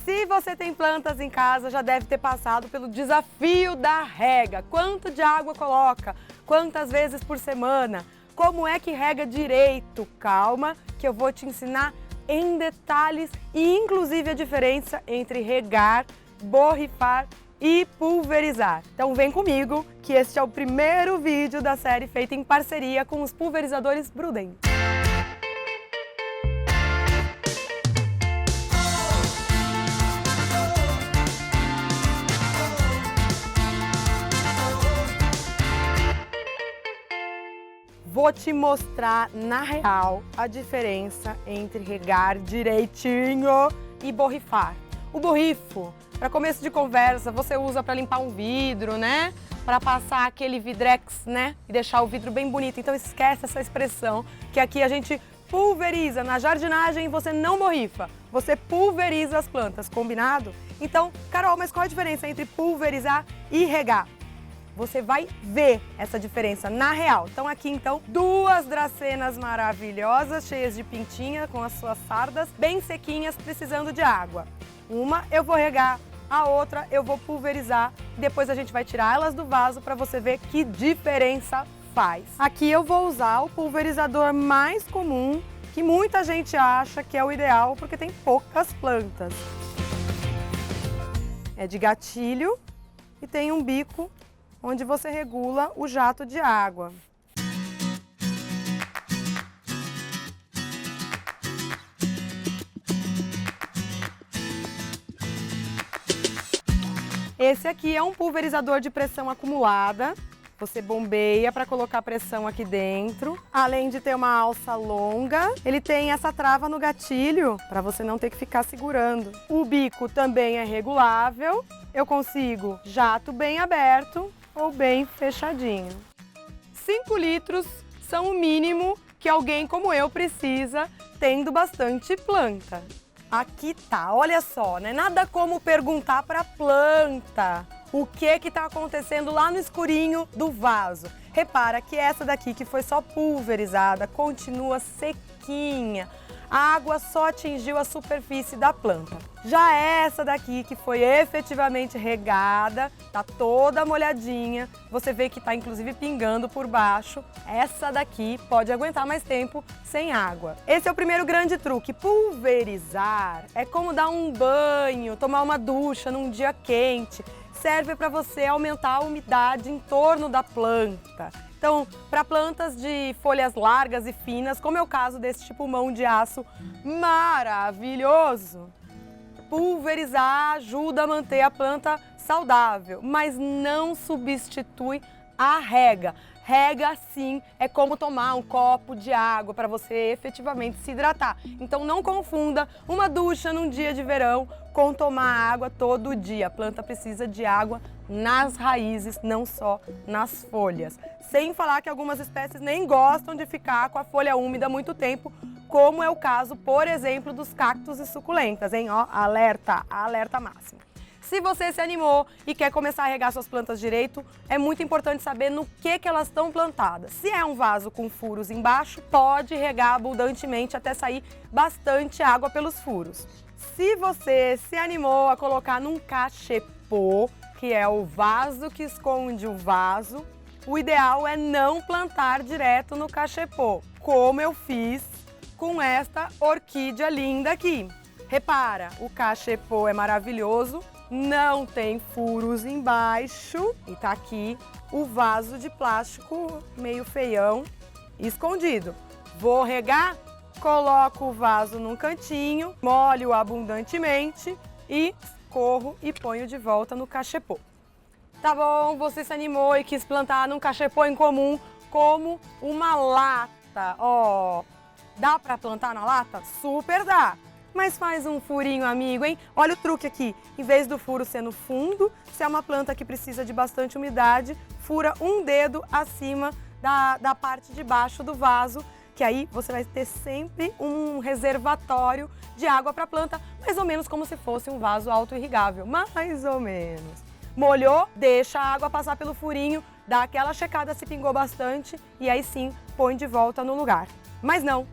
Se você tem plantas em casa, já deve ter passado pelo desafio da rega. Quanto de água coloca? Quantas vezes por semana? Como é que rega direito? Calma, que eu vou te ensinar em detalhes e inclusive a diferença entre regar, borrifar e pulverizar. Então vem comigo, que este é o primeiro vídeo da série feita em parceria com os pulverizadores Bruden. Vou te mostrar, na real, a diferença entre regar direitinho e borrifar. O borrifo, para começo de conversa, você usa para limpar um vidro, né? Para passar aquele vidrex, né? E deixar o vidro bem bonito. Então esquece essa expressão, que aqui a gente pulveriza. Na jardinagem você não borrifa, você pulveriza as plantas, combinado? Então, Carol, mas qual a diferença entre pulverizar e regar? Você vai ver essa diferença na real. Então aqui, duas dracenas maravilhosas, cheias de pintinha, com as suas sardas bem sequinhas, precisando de água. Uma eu vou regar, a outra eu vou pulverizar. Depois a gente vai tirar elas do vaso para você ver que diferença faz. Aqui eu vou usar o pulverizador mais comum, que muita gente acha que é o ideal, porque tem poucas plantas. É de gatilho e tem um bico onde você regula o jato de água. Esse aqui é um pulverizador de pressão acumulada. Você bombeia para colocar pressão aqui dentro. Além de ter uma alça longa, ele tem essa trava no gatilho para você não ter que ficar segurando. O bico também é regulável. Eu consigo jato bem aberto ou bem fechadinho. 5 litros são o mínimo que alguém como eu precisa, tendo bastante planta. Aqui tá, olha só, né? Nada como perguntar para a planta o que está acontecendo lá no escurinho do vaso. Repara que essa daqui, que foi só pulverizada, continua sequinha. A água só atingiu a superfície da planta. Já essa daqui, que foi efetivamente regada, tá toda molhadinha, você vê que tá inclusive pingando por baixo. Essa daqui pode aguentar mais tempo sem água. Esse é o primeiro grande truque. Pulverizar é como dar um banho, tomar uma ducha num dia quente. Serve para você aumentar a umidade em torno da planta. Então, para plantas de folhas largas e finas, como é o caso deste pulmão de aço maravilhoso, pulverizar ajuda a manter a planta saudável, mas não substitui a rega. Rega, sim, é como tomar um copo de água para você efetivamente se hidratar. Então não confunda uma ducha num dia de verão com tomar água todo dia. A planta precisa de água nas raízes, não só nas folhas. Sem falar que algumas espécies nem gostam de ficar com a folha úmida muito tempo, como é o caso, por exemplo, dos cactos e suculentas, hein? Ó, alerta, alerta máximo. Se você se animou e quer começar a regar suas plantas direito, é muito importante saber no que elas estão plantadas. Se é um vaso com furos embaixo, pode regar abundantemente até sair bastante água pelos furos. Se você se animou a colocar num cachepô, que é o vaso que esconde o vaso, o ideal é não plantar direto no cachepô, como eu fiz com esta orquídea linda aqui. Repara, o cachepô é maravilhoso, não tem furos embaixo e tá aqui o vaso de plástico meio feião escondido. Vou regar, coloco o vaso num cantinho, molho abundantemente e corro e ponho de volta no cachepô. Tá bom, você se animou e quis plantar num cachepô em comum como uma lata. Ó, dá pra plantar na lata? Super dá! Mas faz um furinho, amigo, hein? Olha o truque aqui. Em vez do furo ser no fundo, se é uma planta que precisa de bastante umidade, fura um dedo acima da parte de baixo do vaso, que aí você vai ter sempre um reservatório de água para a planta, mais ou menos como se fosse um vaso auto-irrigável, mais ou menos. Molhou, deixa a água passar pelo furinho, dá aquela checada se pingou bastante e aí sim põe de volta no lugar. Mas não,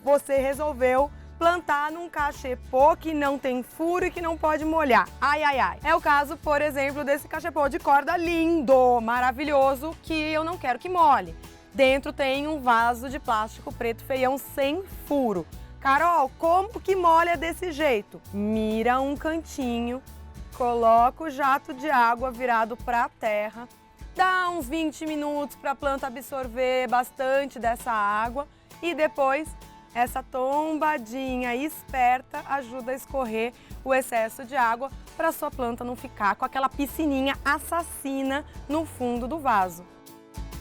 você resolveu plantar num cachepô que não tem furo e que não pode molhar. Ai, ai, ai. É o caso, por exemplo, desse cachepô de corda lindo, maravilhoso, que eu não quero que molhe. Dentro tem um vaso de plástico preto feião sem furo. Carol, como que molha desse jeito? Mira um cantinho, coloca o jato de água virado para a terra, dá uns 20 minutos para a planta absorver bastante dessa água e depois essa tombadinha esperta ajuda a escorrer o excesso de água para sua planta não ficar com aquela piscininha assassina no fundo do vaso.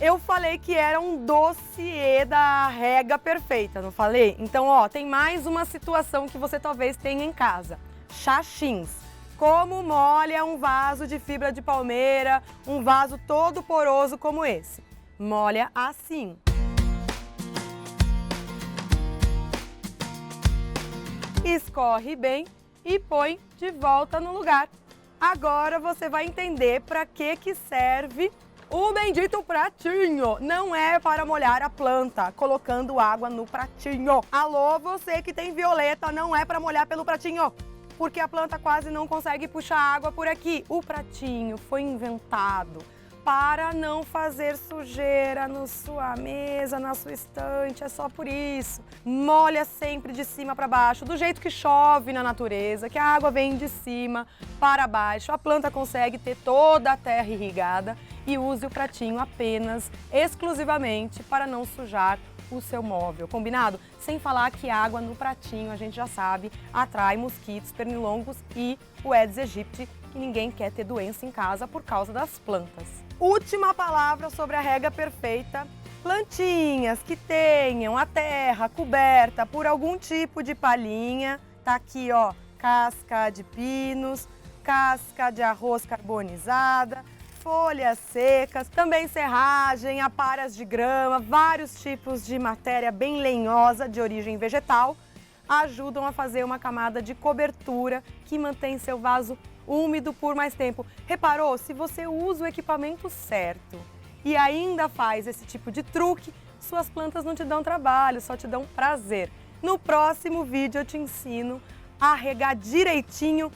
Eu falei que era um dossiê da rega perfeita, não falei? Então, ó, tem mais uma situação que você talvez tenha em casa. Xaxins. Como molha um vaso de fibra de palmeira, um vaso todo poroso como esse? Molha assim. Escorre bem e põe de volta no lugar. Agora você vai entender para que serve o bendito pratinho. Não é para molhar a planta, colocando água no pratinho. Alô, você que tem violeta, não é para molhar pelo pratinho, porque a planta quase não consegue puxar água por aqui. O pratinho foi inventado para não fazer sujeira na sua mesa, na sua estante, é só por isso. Molha sempre de cima para baixo, do jeito que chove na natureza, que a água vem de cima para baixo. A planta consegue ter toda a terra irrigada e use o pratinho apenas, exclusivamente, para não sujar o seu móvel, combinado? Sem falar que água no pratinho, a gente já sabe, atrai mosquitos, pernilongos e o Aedes aegypti, que ninguém quer ter doença em casa por causa das plantas. Última palavra sobre a rega perfeita. Plantinhas que tenham a terra coberta por algum tipo de palhinha, tá aqui ó, casca de pinos, casca de arroz carbonizada, folhas secas, também serragem, aparas de grama, vários tipos de matéria bem lenhosa de origem vegetal, ajudam a fazer uma camada de cobertura que mantém seu vaso úmido por mais tempo. Reparou? Se você usa o equipamento certo e ainda faz esse tipo de truque, suas plantas não te dão trabalho, só te dão prazer. No próximo vídeo eu te ensino a regar direitinho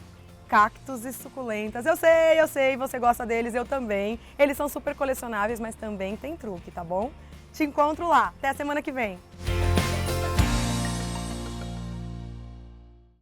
cactos e suculentas. Eu sei, você gosta deles, eu também. Eles são super colecionáveis, mas também tem truque, tá bom? Te encontro lá. Até a semana que vem.